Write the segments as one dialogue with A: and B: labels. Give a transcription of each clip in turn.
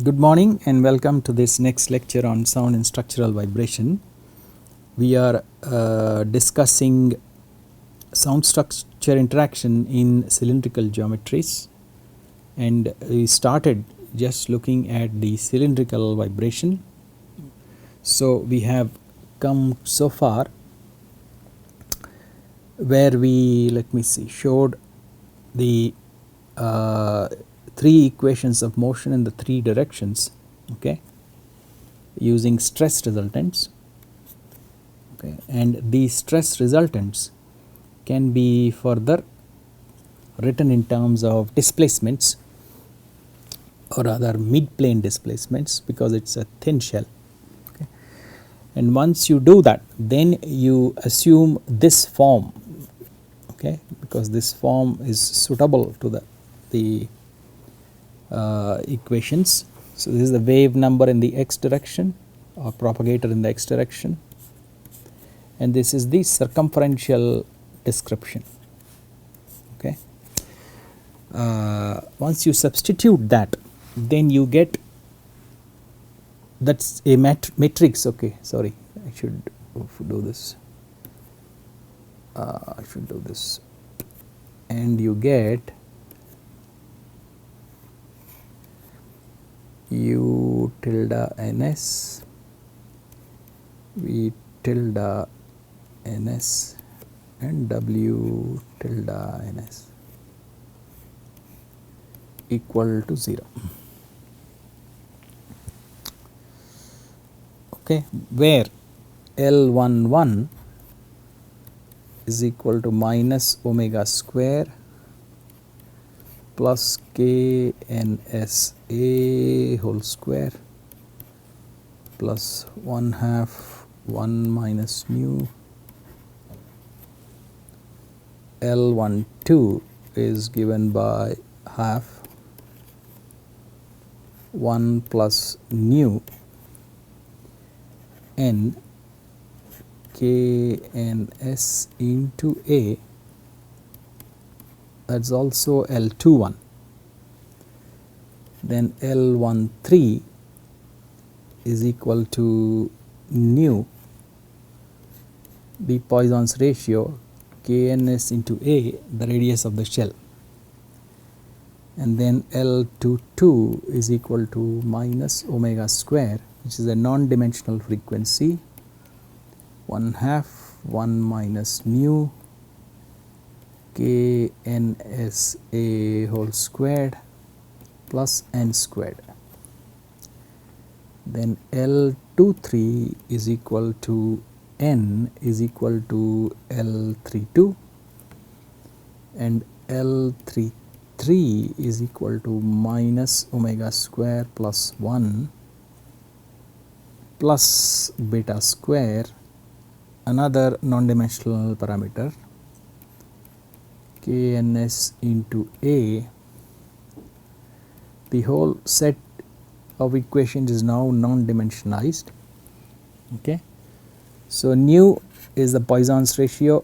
A: Good morning and welcome to this next lecture on sound and structural vibration. We are discussing sound structure interaction in cylindrical geometries, and we started just looking at the cylindrical vibration. So we have come so far where we, let me see, showed the three equations of motion in the three directions, okay, using stress resultants, okay, and these stress resultants can be further written in terms of displacements or rather mid-plane displacements, because it is a thin shell, okay. And once you do that, then you assume this form, okay, because this form is suitable to the equations. So this is the wave number in the x direction or propagator in the x direction, and this is the circumferential description, okay. Once you substitute that, then you get, that's a matrix, okay, sorry, I should do this, and you get U tilde ns, V tilde ns and W tilde ns equal to 0, okay, where L11 is equal to minus omega square plus KNSA whole square plus 1/2 1 minus nu. L12 is given by half 1 plus nu n KNS into A, that is also L21. Then L13 is equal to nu, the Poisson's ratio, KNS into A, the radius of the shell, and then L22 is equal to minus omega square, which is a non-dimensional frequency, 1/2 1 minus nu KNSA whole squared plus n squared. Then L23 is equal to n is equal to L32, and L33 is equal to minus omega square plus 1 plus beta square, another non-dimensional parameter, KNS into A. The whole set of equations is now non-dimensionalized, okay. So nu is the Poisson's ratio,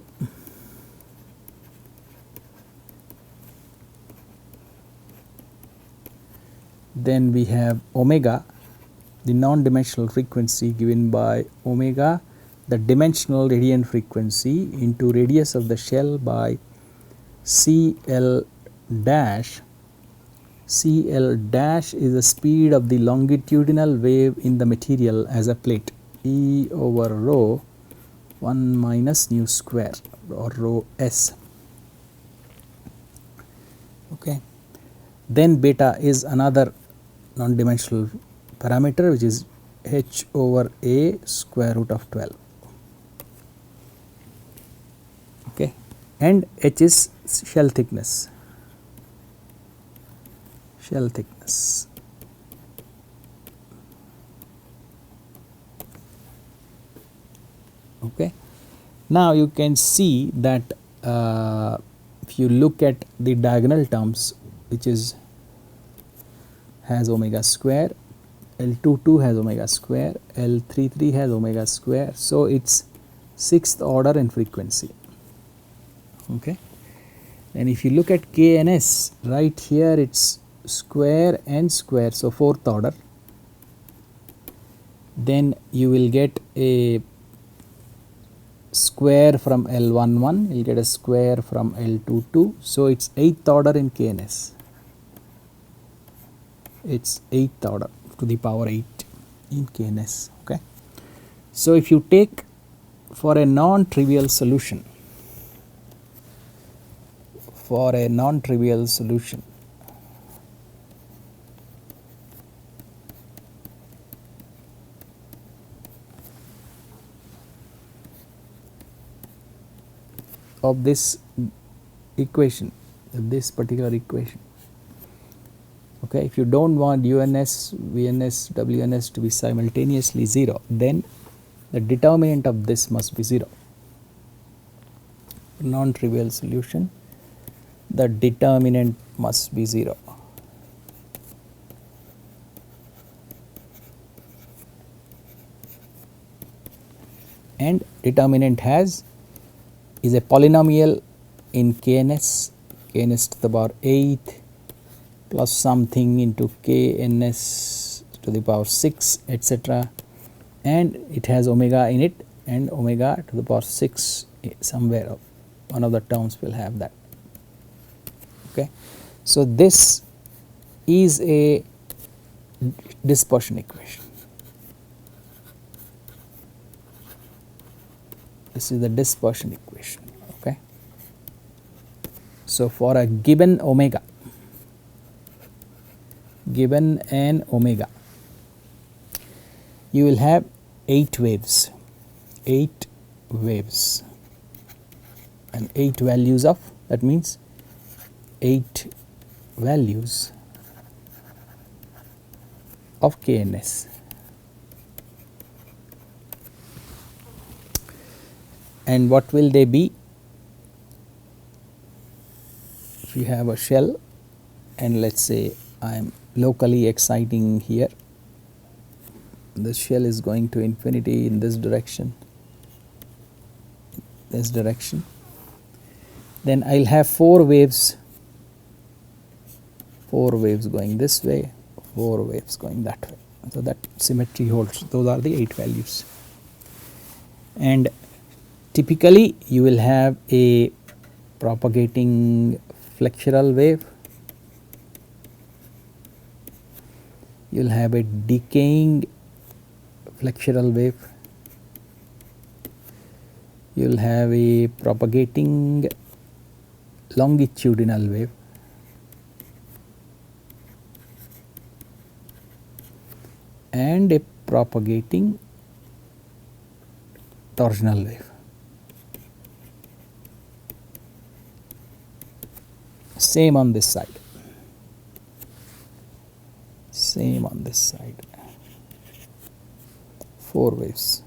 A: then we have omega, the non-dimensional frequency given by omega, the dimensional radiant frequency, into radius of the shell by CL dash. CL dash is the speed of the longitudinal wave in the material as a plate, E over rho 1 minus nu square or rho s, okay. Then beta is another non-dimensional parameter, which is h over a square root of 12, okay, and h is shell thickness, okay. Now you can see that if you look at the diagonal terms, which is has omega square, L22 has omega square, L33 has omega square, so it's 6th order in frequency, okay. And if you look at KNS, right here it's square and square, so 4th order, then you will get a square from L11, you will get a square from L22. So, it is 8th order in KNS, it is 8th order to the power 8 in KNS. Okay. So, if you take for a non-trivial solution, of this equation, this particular equation. Okay, if you do not want UNS, VNS, WNS to be simultaneously 0, then the determinant of this must be 0. Non-trivial solution, the determinant must be 0. And determinant is a polynomial in KNS, KNS to the power 8 plus something into KNS to the power 6, etc., and it has omega in it, and omega to the power 6 somewhere, one of the terms will have that. Okay. So, this is a dispersion equation. This is the dispersion equation. Okay. So, for a given omega, given an omega, you will have 8 waves, and 8 values of, that means 8 values of KNS. And what will they be? If you have a shell and let us say I am locally exciting here, this shell is going to infinity in this direction, then I will have 4 waves, going this way, 4 waves going that way. So, that symmetry holds, those are the 8 values. And typically you will have a propagating flexural wave, you will have a decaying flexural wave, you will have a propagating longitudinal wave, and a propagating torsional wave. Same on this side, 4 waves.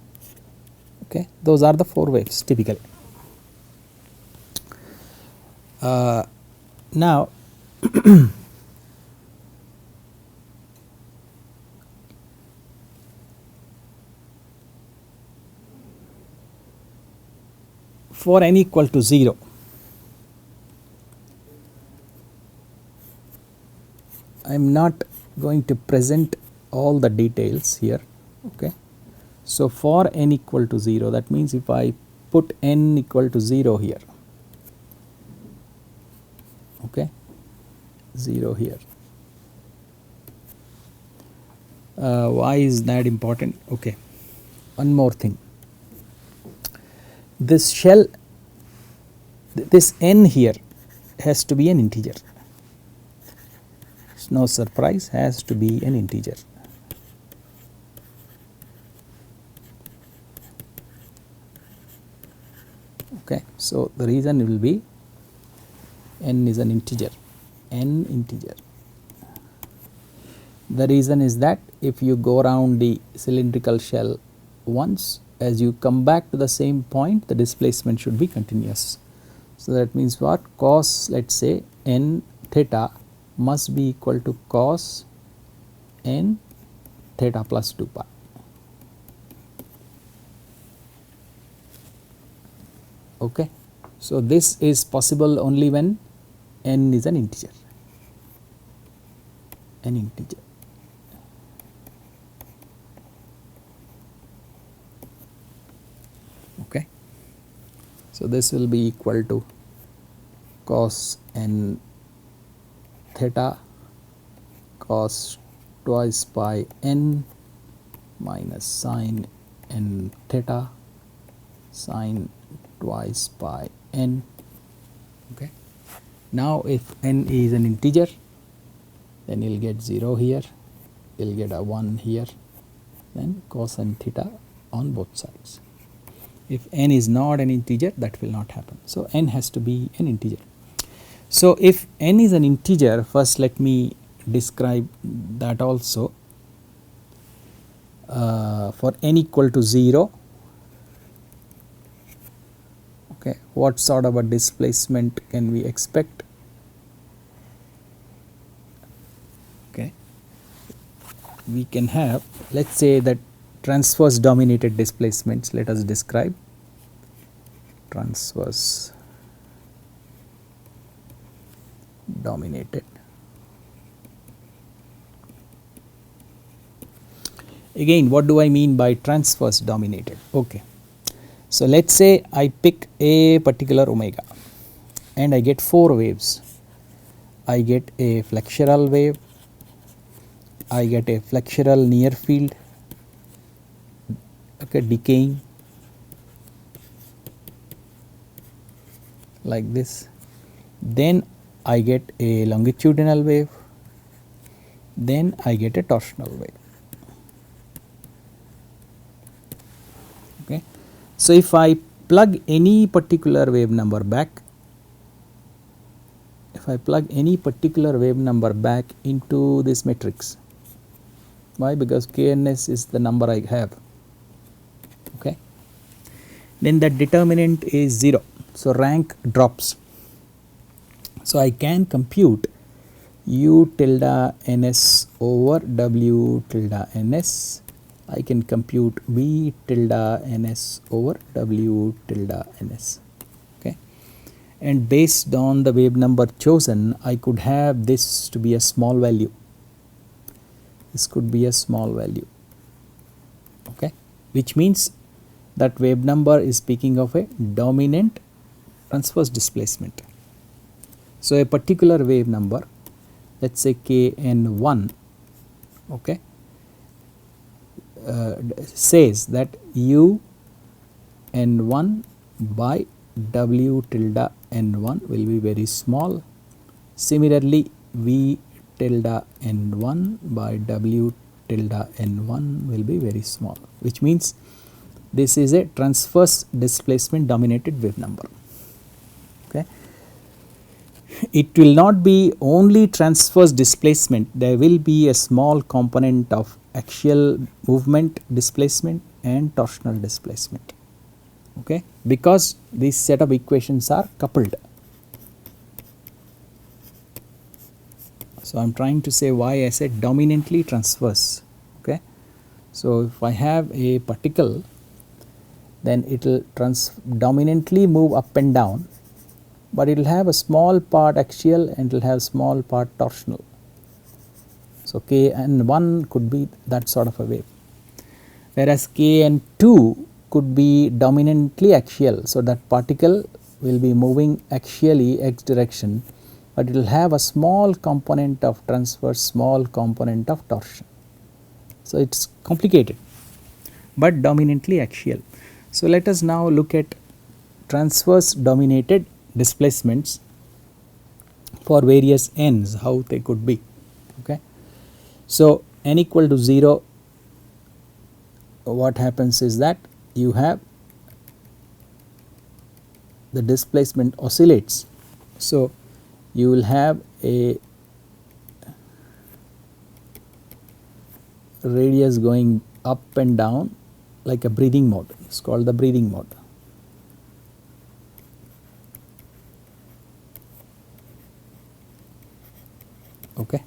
A: Okay, those are the 4 waves typically. Now for n equal to 0, I am not going to present all the details here. Okay. So, for n equal to 0, that means if I put n equal to 0 here, okay, 0 here, why is that important? Okay. One more thing, this shell, this n here has to be an integer. It's no surprise, has to be an integer. Okay. So, the reason will be n is an integer, The reason is that if you go around the cylindrical shell once, as you come back to the same point, the displacement should be continuous. So, that means what? Cos, let us say n theta must be equal to cos n theta plus 2 pi. Okay. So, this is possible only when n is an integer, So this will be equal to cos n theta cos twice pi n minus sin n theta sin twice pi n. Okay. Now if n is an integer, then you will get 0 here, you will get a 1 here, then cos n theta on both sides. If n is not an integer, that will not happen. So n has to be an integer. So if n is an integer, first let me describe that also. For n equal to 0, okay, what sort of a displacement can we expect? Okay, we can have, let us say that transverse dominated displacements, let us describe transverse dominated. Again, what do I mean by transverse dominated? Okay. So let us say I pick a particular omega and I get 4 waves. I get a flexural wave, I get a flexural near field, okay, decaying like this. Then I get a longitudinal wave, then I get a torsional wave. Okay. So if I plug any particular wave number back, into this matrix, why? Because kns is the number I have, okay, then that determinant is 0, so rank drops. So I can compute u tilde ns over w tilde ns, I can compute v tilde ns over w tilde ns, okay, and based on the wave number chosen, I could have this to be a small value, this could be a small value, okay, which means that wave number is speaking of a dominant transverse displacement. So a particular wave number, let us say kn1, okay, says that u n1 by w tilde n1 will be very small. Similarly, v tilde n1 by w tilde n1 will be very small, which means this is a transverse displacement dominated wave number. Okay. It will not be only transverse displacement, there will be a small component of axial movement displacement and torsional displacement, okay, because these set of equations are coupled. So I am trying to say why I said dominantly transverse, okay. So if I have a particle, then it will dominantly move up and down, but it will have a small part axial and it will have small part torsional. So kn1 could be that sort of a wave, whereas kn2 could be dominantly axial. So that particle will be moving axially x direction, but it will have a small component of transverse, small component of torsion. So it is complicated, but dominantly axial. So let us now look at transverse dominated displacements for various n's, how they could be, okay. So n equal to 0, what happens is that you have the displacement oscillates. So you will have a radius going up and down like a breathing mode, it is called the breathing mode. Okay.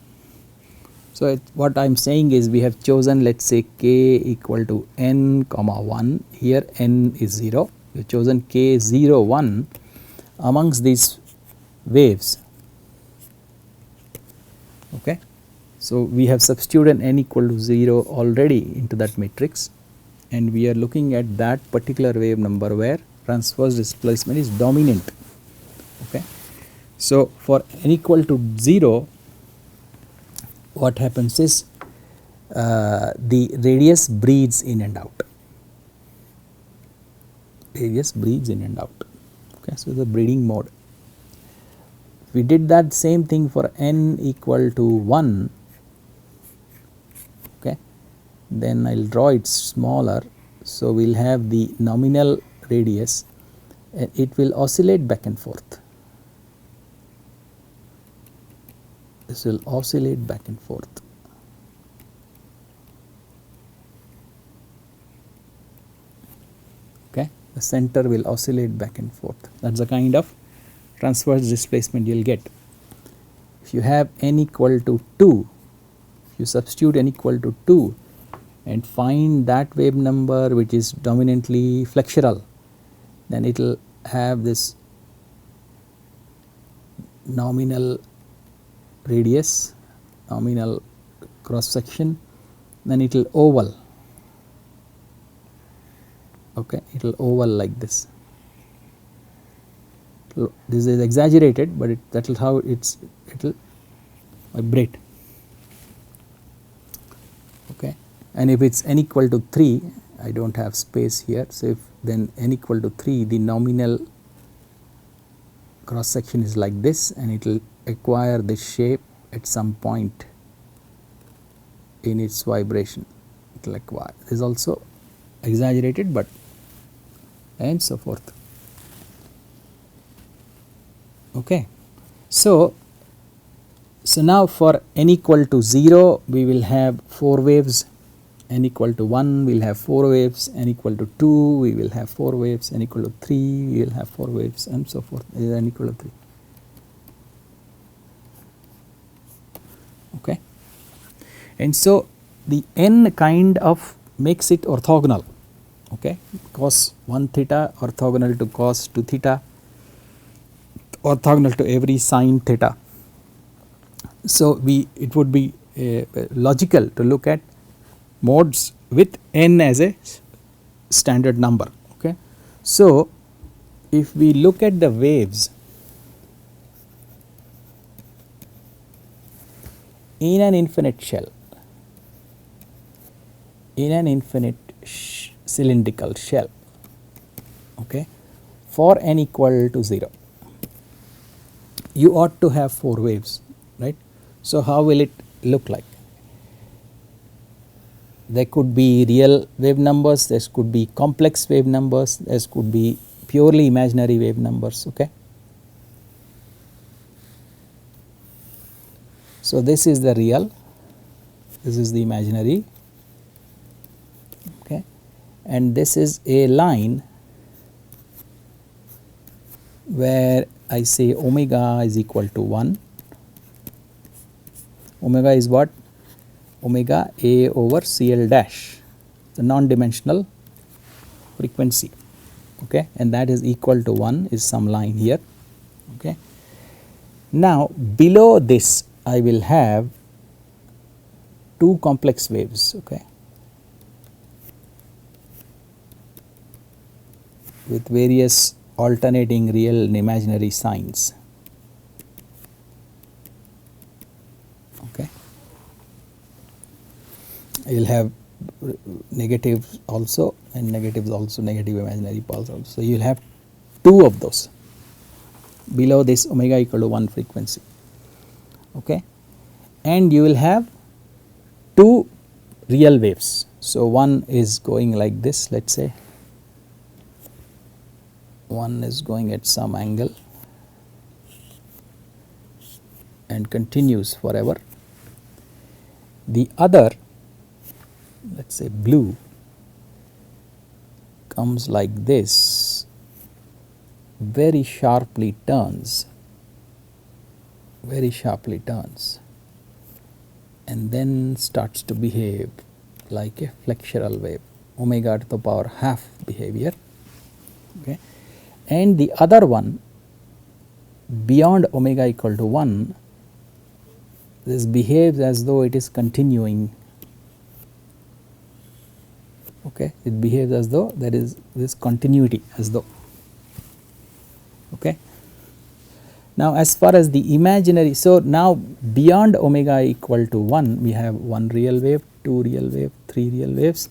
A: So what I am saying is we have chosen, let us say k equal to n comma 1, here n is 0, we have chosen k 0 1 amongst these waves, okay. So we have substituted n equal to 0 already into that matrix, and we are looking at that particular wave number where transverse displacement is dominant. Okay. So for n equal to 0, what happens is the radius breathes in and out. Radius breathes in and out. Okay, so the breathing mode. We did that same thing for n equal to 1. Okay, then I will draw it smaller. So we will have the nominal radius, and it will oscillate back and forth. This will oscillate back and forth. Okay, the center will oscillate back and forth. That is the kind of transverse displacement you will get. If you have n equal to 2, if you substitute n equal to 2 and find that wave number which is dominantly flexural, then it will have this nominal radius, nominal cross section, then it will oval. Okay, it will oval like this. This is exaggerated, but that is how it will vibrate. Okay, and if it is n equal to 3, I do not have space here. So if then n equal to 3, the nominal cross section is like this, and it will acquire this shape at some point in its vibration. It will acquire. This is also exaggerated, but and so forth. Okay. So now for n equal to 0, we will have 4 waves, n equal to 1 we will have 4 waves, n equal to 2 we will have 4 waves, n equal to 3 we will have 4 waves, and so forth, n equal to 3. Okay. And so the n kind of makes it orthogonal. Okay, cos 1 theta orthogonal to cos 2 theta, orthogonal to every sin theta. So it would be logical to look at modes with n as a standard number. Okay. So if we look at the waves in an infinite shell, in an infinite cylindrical shell, okay, for n equal to 0, you ought to have 4 waves, right. So how will it look like? There could be real wave numbers, there could be complex wave numbers, there could be purely imaginary wave numbers. Okay. So this is the real, this is the imaginary, okay, and this is a line where I say omega is equal to 1. Omega is what? Omega A over CL dash, the non-dimensional frequency, okay, and that is equal to 1 is some line here. Okay. Now below this I will have 2 complex waves, okay, with various alternating real and imaginary signs. Okay. You will have negatives also, and negatives also, negative imaginary pulse also. So you will have 2 of those below this omega equal to 1 frequency. Okay. And you will have 2 real waves. So one is going like this, let us say, one is going at some angle and continues forever. The other, let us say blue, comes like this, very sharply turns, and then starts to behave like a flexural wave, omega to the power half behavior. Okay. And the other one beyond omega equal to 1, this behaves as though it is continuing. Okay, it behaves as though there is this continuity, as though Okay. Now as far as the imaginary, so now beyond omega equal to 1 we have one real wave, two real wave, three real waves,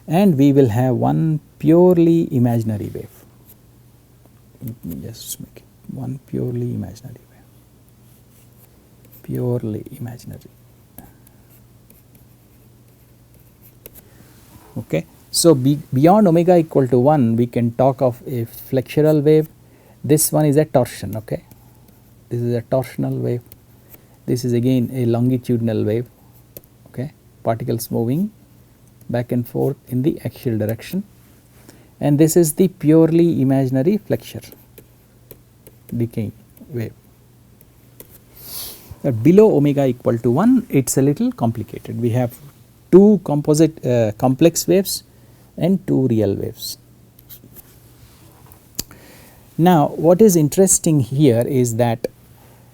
A: and we will have one purely imaginary wave. Let me just make it one purely imaginary wave, purely imaginary. Okay. So beyond omega equal to 1 we can talk of a flexural wave. This one is a torsion. Okay. This is a torsional wave, this is again a longitudinal wave. Okay. Particles moving back and forth in the axial direction, and this is the purely imaginary flexure decaying wave. Below omega equal to 1 it is a little complicated. We have two composite complex waves and two real waves. Now what is interesting here is that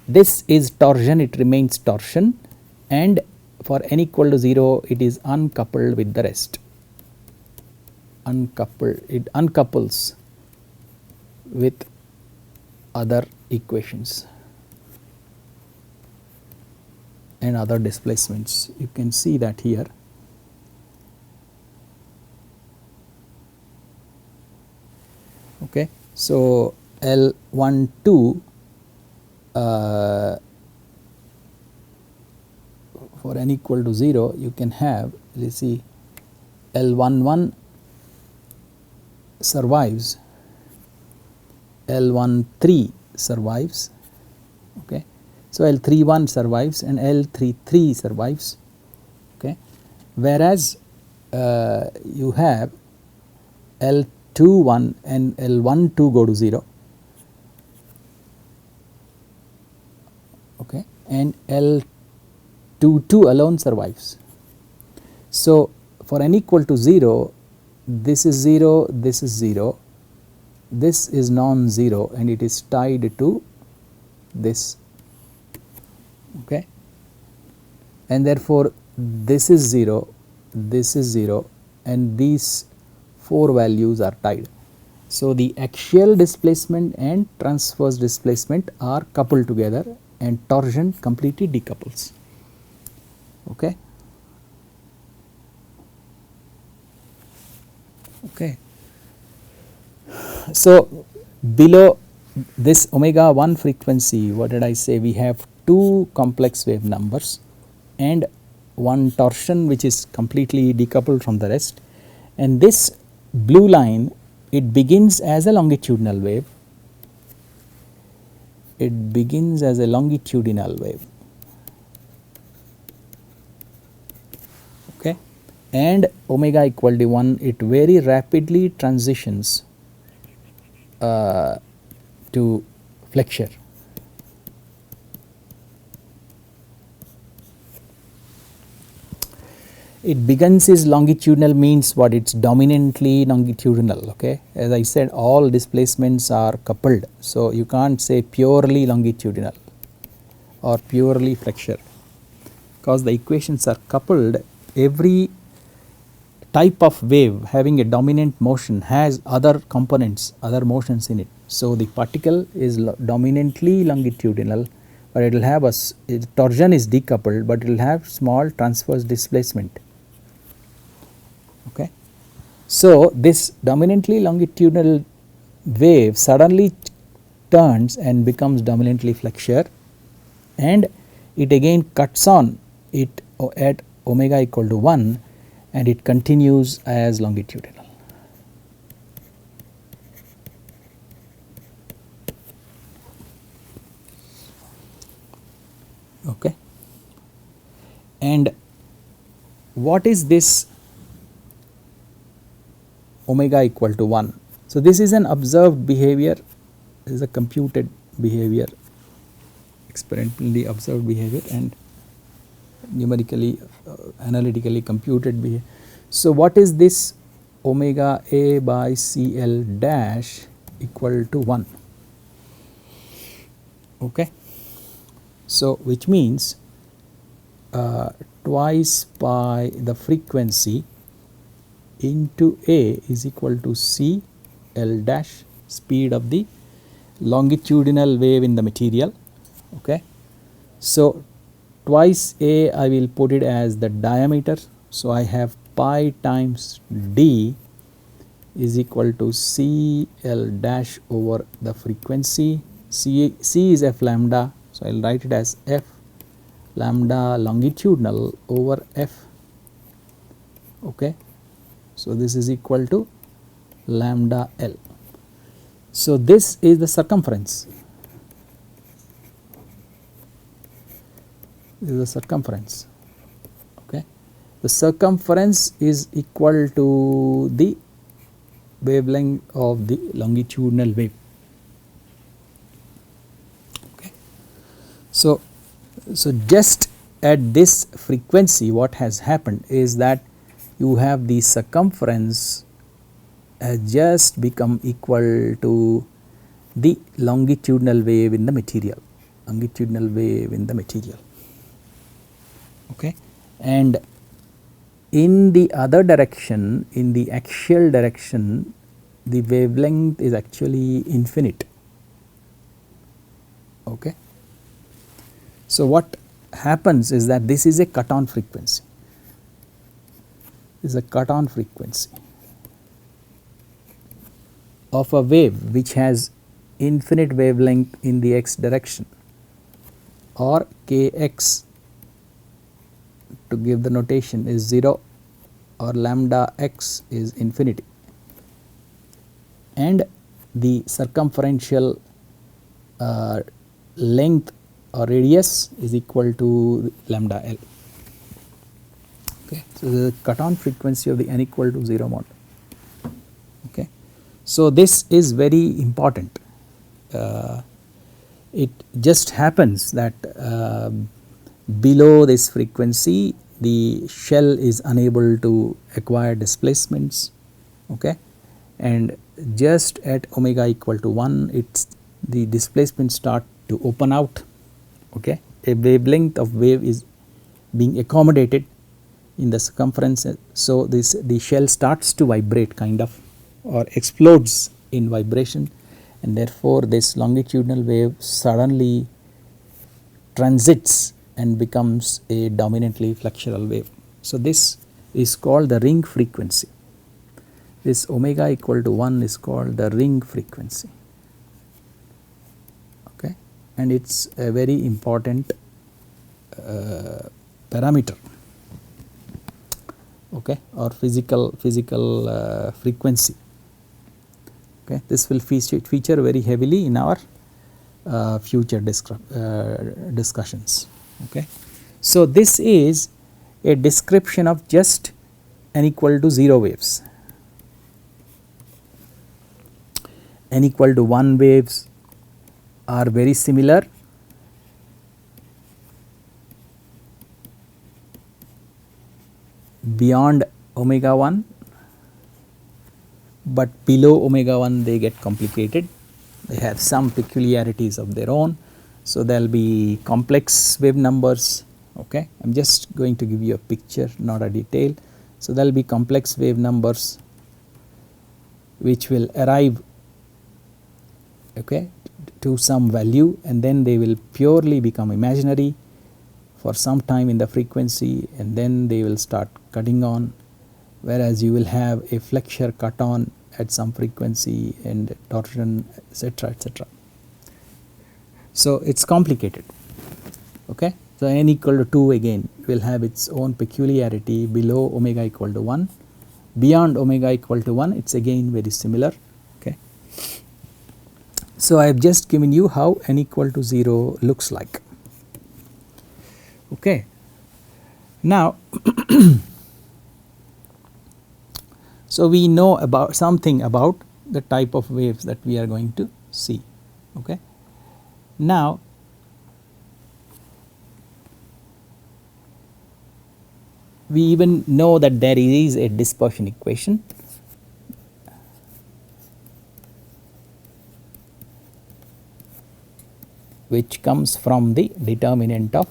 A: this is torsion, it remains torsion, and for n equal to 0 it is uncoupled with the rest, uncoupled, it uncouples with other equations and other displacements. You can see that here. Okay. So L12 for n equal to 0 you can have, let us see, L11 survives, L13 survives. Okay. So L31 survives and L33 survives. Okay. Whereas you have L21 and L12 go to 0. Okay. And L22 alone survives. So for n equal to 0, this is 0, this is 0, this is non-zero and it is tied to this. Okay. And therefore this is 0, this is 0, and these four values are tied. So the axial displacement and transverse displacement are coupled together and torsion completely decouples. Okay. Okay. So below this omega 1 frequency, what did I say, we have two complex wave numbers and one torsion which is completely decoupled from the rest, and this blue line, it begins as a longitudinal wave, it begins as a longitudinal wave. Okay. And omega equal to 1 it very rapidly transitions to flexure. It begins as longitudinal means what, it is dominantly longitudinal. Okay. As I said, all displacements are coupled, so you can't say purely longitudinal or purely flexure, because the equations are coupled. Every type of wave having a dominant motion has other components, other motions in it. So the particle is dominantly longitudinal, but it will have torsion is decoupled, but it will have small transverse displacement. Okay. So this dominantly longitudinal wave suddenly turns and becomes dominantly flexure, and it again cuts on it at omega equal to 1 and it continues as longitudinal. Okay. And what is this omega equal to 1? So this is an observed behavior, this is a computed behavior, experimentally observed behavior and numerically analytically computed behavior. So what is this omega A by CL dash equal to 1? Okay. So which means twice pi the frequency into A is equal to C L dash, speed of the longitudinal wave in the material. Okay. So twice A I will put it as the diameter. So I have pi times d is equal to CL dash over the frequency. C is f lambda, so I will write it as f lambda longitudinal over f. Okay. So this is equal to lambda L. So this is the circumference. This is the circumference. Okay. The circumference is equal to the wavelength of the longitudinal wave. Okay. So just at this frequency what has happened is that you have the circumference has just become equal to the longitudinal wave in the material, longitudinal wave in the material. Okay. And in the other direction, in the axial direction, the wavelength is actually infinite. Okay. So what happens is that this is a cut-on frequency. This is a cut-on frequency of a wave which has infinite wavelength in the x direction, or kx, to give the notation, is 0, or lambda x is infinity, and the circumferential length or radius is equal to lambda L. Okay. So the cut-on frequency of the n equal to 0 mode. Okay. So this is very important. It just happens that below this frequency the shell is unable to acquire displacements. Okay. And just at omega equal to 1, it's the displacement start to open out. Okay. A wavelength of wave is being accommodated in the circumference. So the shell starts to vibrate kind of, or explodes in vibration, and therefore this longitudinal wave suddenly transits and becomes a dominantly flexural wave. So this is called the ring frequency. This omega equal to 1 is called the ring frequency. Okay. And it's a very important parameter, okay, or physical frequency. Okay. This will feature very heavily in our future discussions. Okay. So this is a description of just n equal to 0 waves. N equal to 1 waves are very similar. Beyond omega 1, but below omega 1 they get complicated. They have some peculiarities of their own. So there will be complex wave numbers. Okay. I am just going to give you a picture, not a detail. So there will be complex wave numbers which will arrive, okay, to some value, and then they will purely become imaginary for some time in the frequency, and then they will start cutting on, whereas you will have a flexure cut on at some frequency and torsion, etc., etc. So it's complicated. Okay. So n equal to 2 again will have its own peculiarity below omega equal to 1. Beyond omega equal to 1, it's again very similar. Okay. So I have just given you how n equal to 0 looks like. Okay. Now so we know about something about the type of waves that we are going to see. Okay. Now we even know that there is a dispersion equation which comes from the determinant of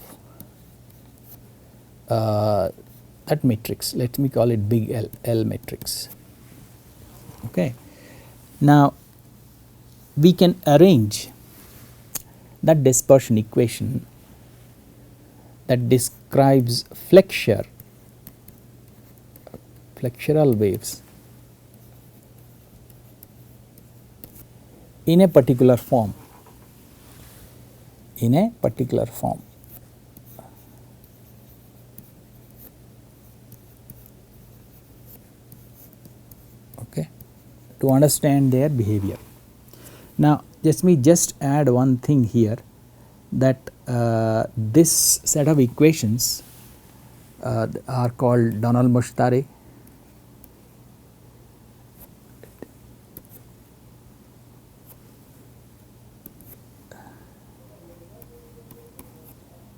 A: that matrix. Let me call it big L matrix. Okay. Now we can arrange that dispersion equation that describes flexural waves in a particular form, okay, to understand their behavior. Now let me just add one thing here, that this set of equations are called Donald-Mustari.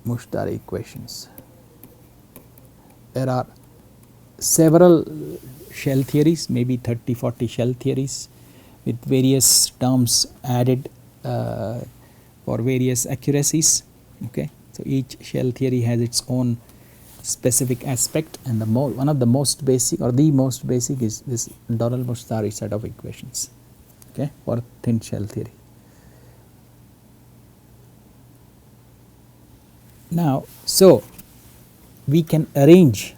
A: Mustari equations. There are several shell theories, maybe 30-40 shell theories with various terms added for various accuracies. Okay. So each shell theory has its own specific aspect, and one of the most basic, or the most basic, is this Donald-Mustari set of equations, okay, for thin shell theory. Now, so we can arrange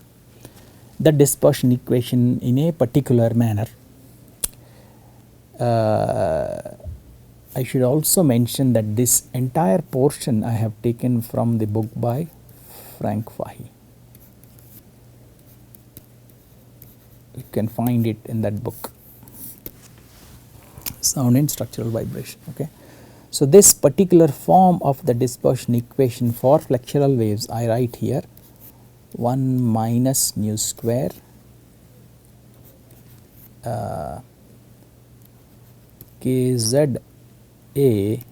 A: the dispersion equation in a particular manner. I should also mention that this entire portion I have taken from the book by Frank Fahey. You can find it in that book, Sound in Structural Vibration. Okay. So this particular form of the dispersion equation for flexural waves I write here 1 minus nu square kz a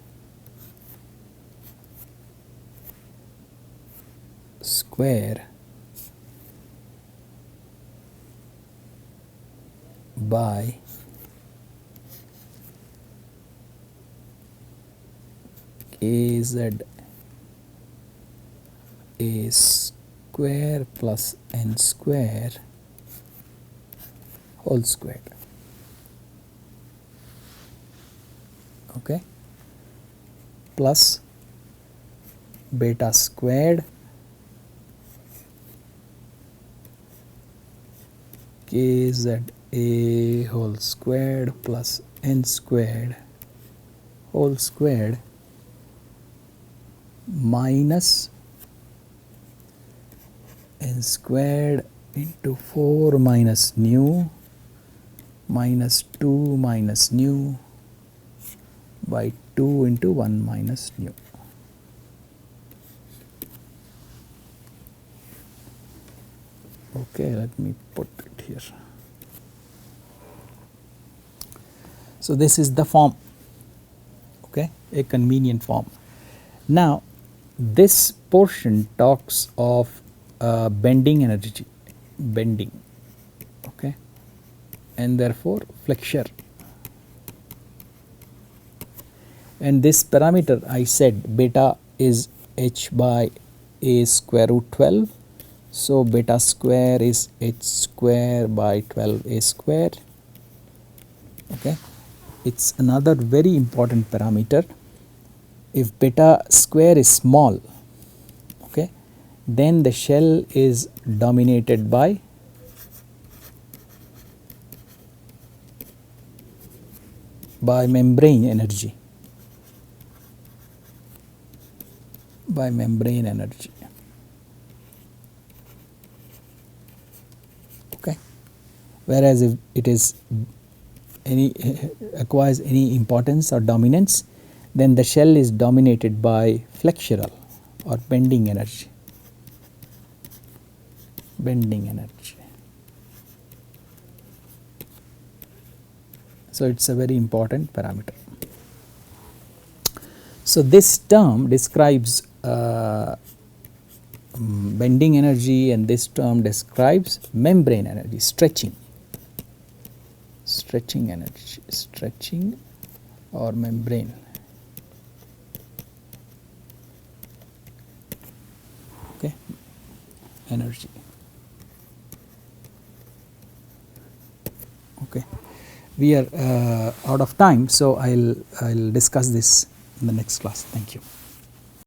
A: square by kz a square plus n square whole squared. Okay, plus beta squared kz a whole squared plus n squared whole squared minus n squared into 4 minus nu minus 2 minus nu by 2 into 1 minus nu. Okay, let me put it here. So this is the form, okay, a convenient form. Now this portion talks of bending energy, okay, and therefore flexure. And this parameter I said beta is h by a square root 12. So beta square is h square by 12 a square. Okay, it's another very important parameter. If beta square is small, okay, then the shell is dominated by membrane energy. By membrane energy. Okay. Whereas if it is acquires any importance or dominance, then the shell is dominated by flexural or bending energy. Bending energy. So it's a very important parameter. So this term describes bending energy, and this term describes membrane energy, stretching energy, stretching or membrane. Okay, energy. Okay. we are out of time, so I'll discuss this in the next class. Thank you.